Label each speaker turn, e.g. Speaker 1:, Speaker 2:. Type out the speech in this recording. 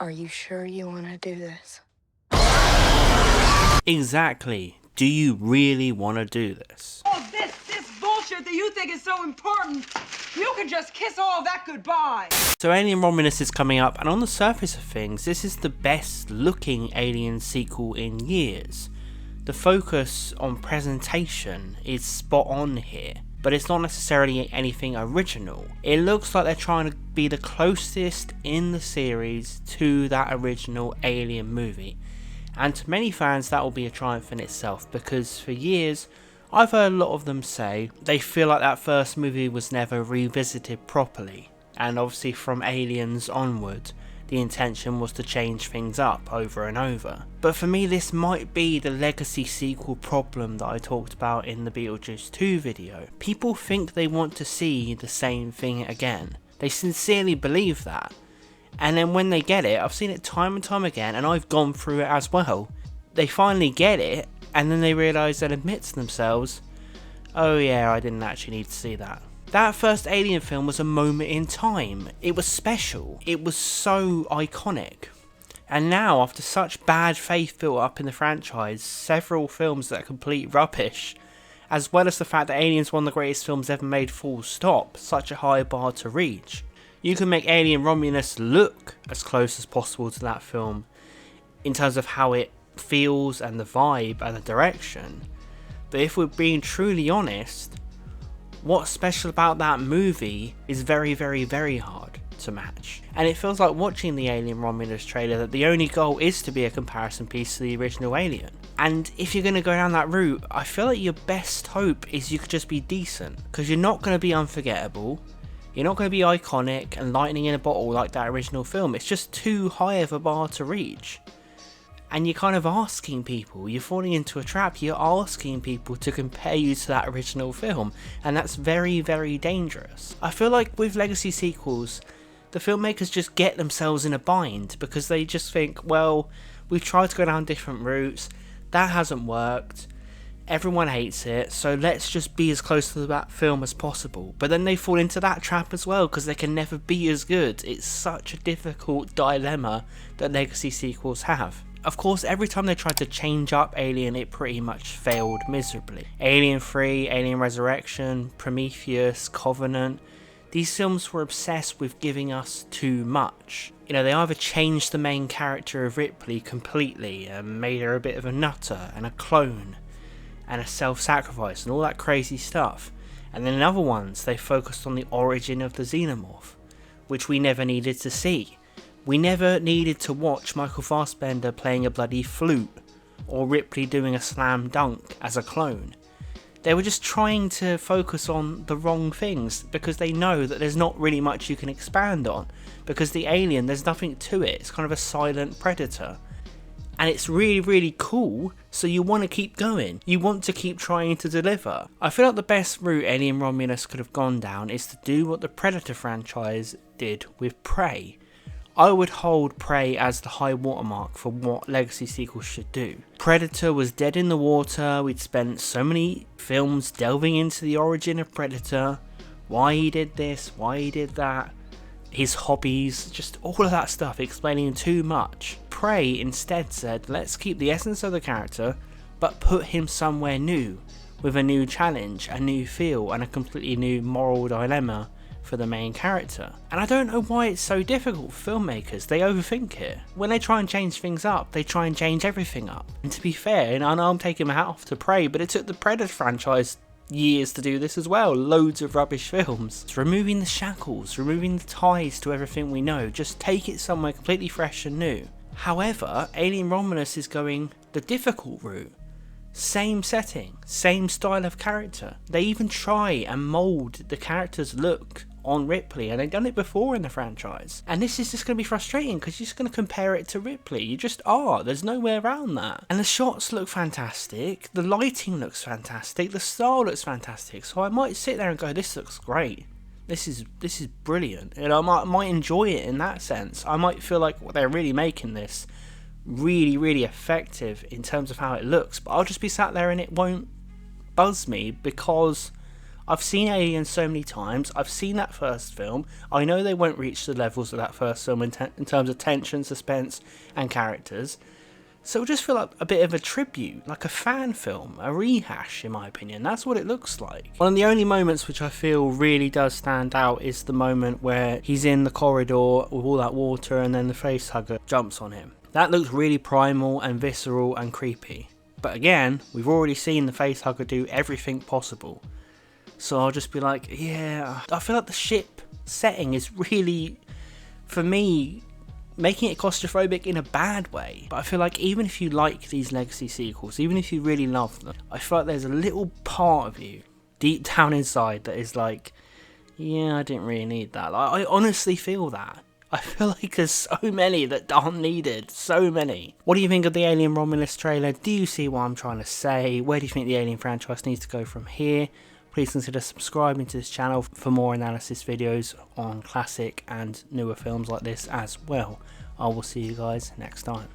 Speaker 1: Are you sure you want to do this?
Speaker 2: Exactly. Do you really want to do this?
Speaker 3: Oh, this bullshit that you think is so important, you can just kiss all that goodbye.
Speaker 2: So Alien Romulus is coming up, and on the surface of things, this is the best looking Alien sequel in years. The focus on presentation is spot on here, but it's not necessarily anything original. It looks like they're trying to be the closest in the series to that original Alien movie. And to many fans that will be a triumph in itself, because for years I've heard a lot of them say they feel like that first movie was never revisited properly, and obviously from Aliens onward the intention was to change things up over and over. But for me, this might be the legacy sequel problem that I talked about in the Beetlejuice 2 video. People think they want to see the same thing again. They sincerely believe that. And then when they get it, I've seen it time and time again, and I've gone through it as well. They finally get it, and then they realise and admit to themselves, oh yeah, I didn't actually need to see that. That first Alien film was a moment in time. It was special. It was so iconic. And now, after such bad faith built up in the franchise, several films that are complete rubbish, as well as the fact that Alien's one of the greatest films ever made full stop, such a high bar to reach, you can make Alien Romulus look as close as possible to that film in terms of how it feels and the vibe and the direction. But if we're being truly honest, what's special about that movie is very, very, very hard to match. And it feels like watching the Alien Romulus trailer that the only goal is to be a comparison piece to the original Alien. And if you're going to go down that route, I feel like your best hope is you could just be decent, because you're not going to be unforgettable, you're not going to be iconic and lightning in a bottle like that original film. It's just too high of a bar to reach. And you're kind of asking people, you're falling into a trap, you're asking people to compare you to that original film, and that's very, very dangerous. I feel like with legacy sequels, the filmmakers just get themselves in a bind, because they just think, well, we've tried to go down different routes, that hasn't worked, everyone hates it, so let's just be as close to that film as possible. But then they fall into that trap as well, because they can never be as good. It's such a difficult dilemma that legacy sequels have. Of course, every time they tried to change up Alien, it pretty much failed miserably. Alien 3, Alien Resurrection, Prometheus, Covenant, these films were obsessed with giving us too much. You know, they either changed the main character of Ripley completely and made her a bit of a nutter and a clone and a self-sacrifice and all that crazy stuff. And then in other ones, they focused on the origin of the xenomorph, which we never needed to see. We never needed to watch Michael Fassbender playing a bloody flute, or Ripley doing a slam dunk as a clone. They were just trying to focus on the wrong things, because they know that there's not really much you can expand on, because the alien, there's nothing to it, it's kind of a silent predator. And it's really, really cool, so you want to keep going. You want to keep trying to deliver. I feel like the best route Alien Romulus could have gone down is to do what the Predator franchise did with Prey. I would hold Prey as the high watermark for what legacy sequels should do. Predator was dead in the water, we'd spent so many films delving into the origin of Predator, why he did this, why he did that, his hobbies, just all of that stuff, explaining too much. Prey instead said, let's keep the essence of the character, but put him somewhere new, with a new challenge, a new feel, and a completely new moral dilemma for the main character. And I don't know why it's so difficult for filmmakers. They overthink it. When they try and change things up, they try and change everything up. And to be fair, and I know I'm taking my hat off to Prey, but it took the Predator franchise years to do this as well. Loads of rubbish films. It's removing the shackles, removing the ties to everything we know. Just take it somewhere completely fresh and new. However, Alien Romulus is going the difficult route. Same setting, same style of character. They even try and mould the character's look on Ripley, and they've done it before in the franchise. And this is just going to be frustrating, because you're just going to compare it to Ripley. You just are. There's no way around that. And the shots look fantastic, the lighting looks fantastic, the style looks fantastic. So I might sit there and go, this looks great. This is brilliant. And I might enjoy it in that sense. I might feel like they're really making this really, really effective in terms of how it looks. But I'll just be sat there and it won't buzz me, because I've seen Alien so many times, I've seen that first film, I know they won't reach the levels of that first film in terms of tension, suspense and characters, so it'll just feel like a bit of a tribute, like a fan film, a rehash in my opinion. That's what it looks like. One of the only moments which I feel really does stand out is the moment where he's in the corridor with all that water and then the facehugger jumps on him. That looks really primal and visceral and creepy. But again, we've already seen the facehugger do everything possible. So I'll just be like, yeah, I feel like the ship setting is really, for me, making it claustrophobic in a bad way. But I feel like even if you like these legacy sequels, even if you really love them, I feel like there's a little part of you deep down inside that is like, yeah, I didn't really need that. Like, I honestly feel that. I feel like there's so many that aren't needed. So many. What do you think of the Alien Romulus trailer? Do you see what I'm trying to say? Where do you think the Alien franchise needs to go from here? Please consider subscribing to this channel for more analysis videos on classic and newer films like this as well. I will see you guys next time.